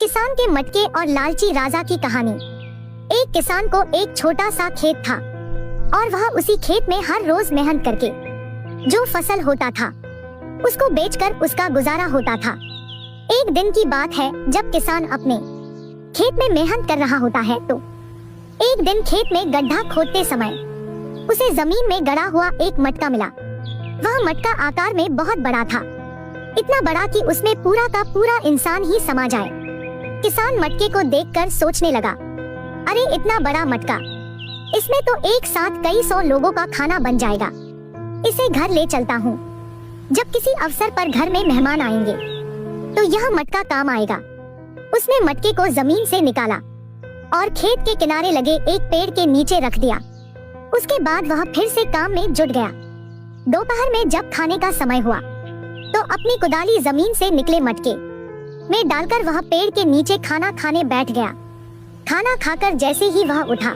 किसान के मटके और लालची राजा की कहानी। एक किसान को एक छोटा सा खेत था और वह उसी खेत में हर रोज मेहनत करके जो फसल होता था उसको बेचकर उसका गुजारा होता था। एक दिन की बात है जब किसान अपने खेत में मेहनत कर रहा होता है तो एक दिन खेत में गड्ढा खोदते समय उसे जमीन में गड़ा हुआ एक मटका मिला। वह मटका आकार में बहुत बड़ा था, इतना बड़ा कि उसमें पूरा का पूरा इंसान ही समा जाए। किसान मटके को देखकर सोचने लगा, अरे इतना बड़ा मटका, इसमें तो एक साथ कई सौ लोगों का खाना बन जाएगा। इसे घर ले चलता हूँ, जब किसी अवसर पर घर में मेहमान आएंगे तो यह मटका काम आएगा। उसने मटके को जमीन से निकाला और खेत के किनारे लगे एक पेड़ के नीचे रख दिया। उसके बाद वह फिर से काम में जुट गया। दोपहर में जब खाने का समय हुआ तो अपनी कुदाली जमीन से निकले मटके में डालकर वह पेड़ के नीचे खाना खाने बैठ गया। खाना खाकर जैसे ही वह उठा,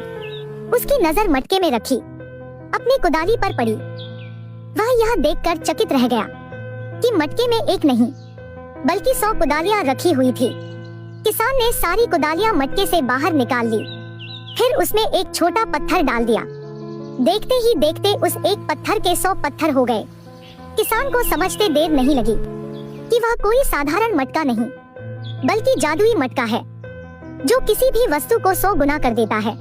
उसकी नजर मटके में रखी अपनी कुदाली पर पड़ी। वह यह देखकर चकित रह गया कि मटके में एक नहीं बल्कि 100 कुदालियां रखी हुई थी। किसान ने सारी कुदालियां मटके से बाहर निकाल ली, फिर उसमें एक छोटा पत्थर डाल दिया। देखते ही देखते उस एक पत्थर के 100 पत्थर हो गए। किसान को समझते देर नहीं लगी कि वह कोई साधारण मटका नहीं बल्कि जादुई मटका है जो किसी भी वस्तु को 100 गुना कर देता है।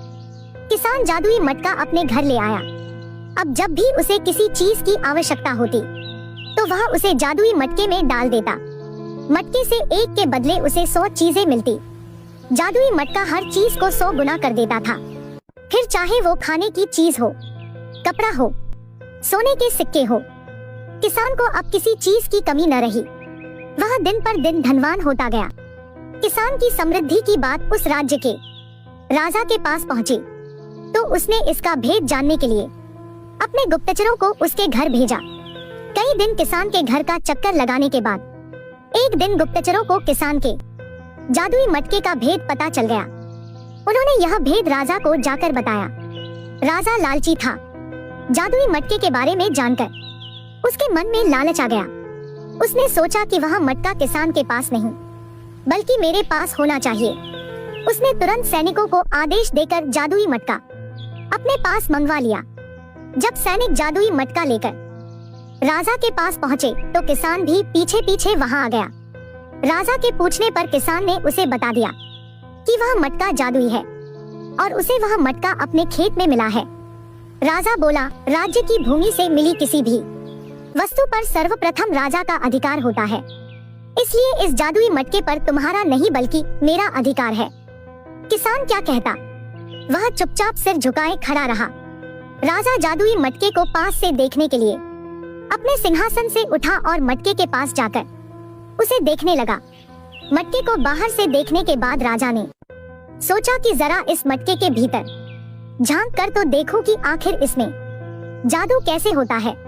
किसान जादुई मटका अपने घर ले आया। अब जब भी उसे किसी चीज की आवश्यकता होती तो वह उसे जादुई मटके में डाल देता। मटके से एक के बदले उसे 100 चीजें मिलती। जादुई मटका हर चीज को 100 गुना कर देता था, फिर चाहे वो खाने की चीज हो, कपड़ा हो, सोने के सिक्के हो। किसान को अब किसी चीज की कमी न रही। वह दिन पर दिन धनवान होता गया। किसान की समृद्धि की बात उस राज्य के राजा के पास पहुंची तो उसने इसका भेद जानने के लिए अपने गुप्तचरों को उसके घर भेजा। कई दिन किसान के घर का चक्कर लगाने के बाद एक दिन गुप्तचरों को किसान के जादुई मटके का भेद पता चल गया। उन्होंने यह भेद राजा को जाकर बताया। राजा लालची था। जादुई मटके के बारे में जानकर उसके मन में लालच आ गया। उसने सोचा कि वह मटका किसान के पास नहीं बल्कि मेरे पास होना चाहिए। उसने तुरंत सैनिकों को आदेश देकर जादुई मटका अपने पास मंगवा लिया। जब सैनिक जादुई मटका लेकर राजा के पास पहुंचे तो किसान भी पीछे पीछे वहां आ गया। राजा के पूछने पर किसान ने उसे बता दिया कि वह मटका जादुई है और उसे वह मटका अपने खेत में मिला है। राजा बोला, राज्य की भूमि से मिली किसी भी वस्तु पर सर्वप्रथम राजा का अधिकार होता है, इसलिए इस जादुई मटके पर तुम्हारा नहीं बल्कि मेरा अधिकार है। किसान क्या कहता, वह चुपचाप सिर झुकाए खड़ा रहा। राजा जादुई मटके को पास से देखने के लिए अपने सिंहासन से उठा और मटके के पास जाकर उसे देखने लगा। मटके को बाहर से देखने के बाद राजा ने सोचा कि जरा इस मटके के भीतर झांक कर तो देखूं कि आखिर इसमें जादू कैसे होता है।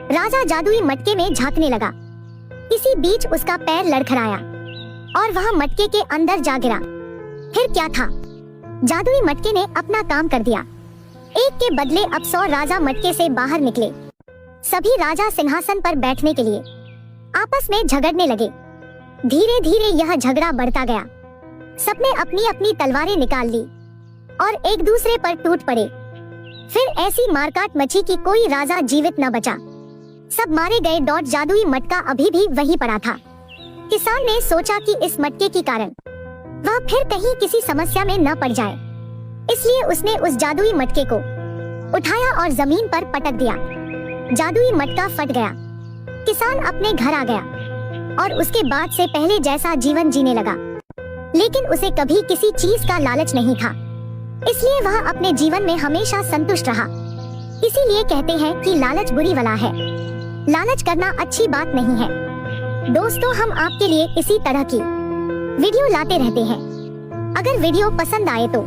राजा जादुई मटके में झांकने लगा। इसी बीच उसका पैर लड़खड़ाया और वह मटके के अंदर जा गिरा। फिर क्या था, जादुई मटके ने अपना काम कर दिया। एक के बदले अब 100 राजा मटके से बाहर निकले। सभी राजा सिंहासन पर बैठने के लिए आपस में झगड़ने लगे। धीरे धीरे यह झगड़ा बढ़ता गया। सबने अपनी अपनी तलवारें निकाल ली और एक दूसरे पर टूट पड़े। फिर ऐसी मारकाट मची कि कोई राजा जीवित न बचा। सब मारे गए। डॉट जादुई मटका अभी भी वहीं पड़ा था। किसान ने सोचा कि इस मटके के कारण वह फिर कहीं किसी समस्या में न पड़ जाए, इसलिए उसने उस जादुई मटके को उठाया और जमीन पर पटक दिया। जादुई मटका फट गया। किसान अपने घर आ गया और उसके बाद से पहले जैसा जीवन जीने लगा, लेकिन उसे कभी किसी चीज का लालच नहीं था, इसलिए वह अपने जीवन में हमेशा संतुष्ट रहा। इसीलिए कहते हैं कि लालच बुरी बला है, लालच करना अच्छी बात नहीं है। दोस्तों, हम आपके लिए इसी तरह की वीडियो लाते रहते हैं। अगर वीडियो पसंद आए तो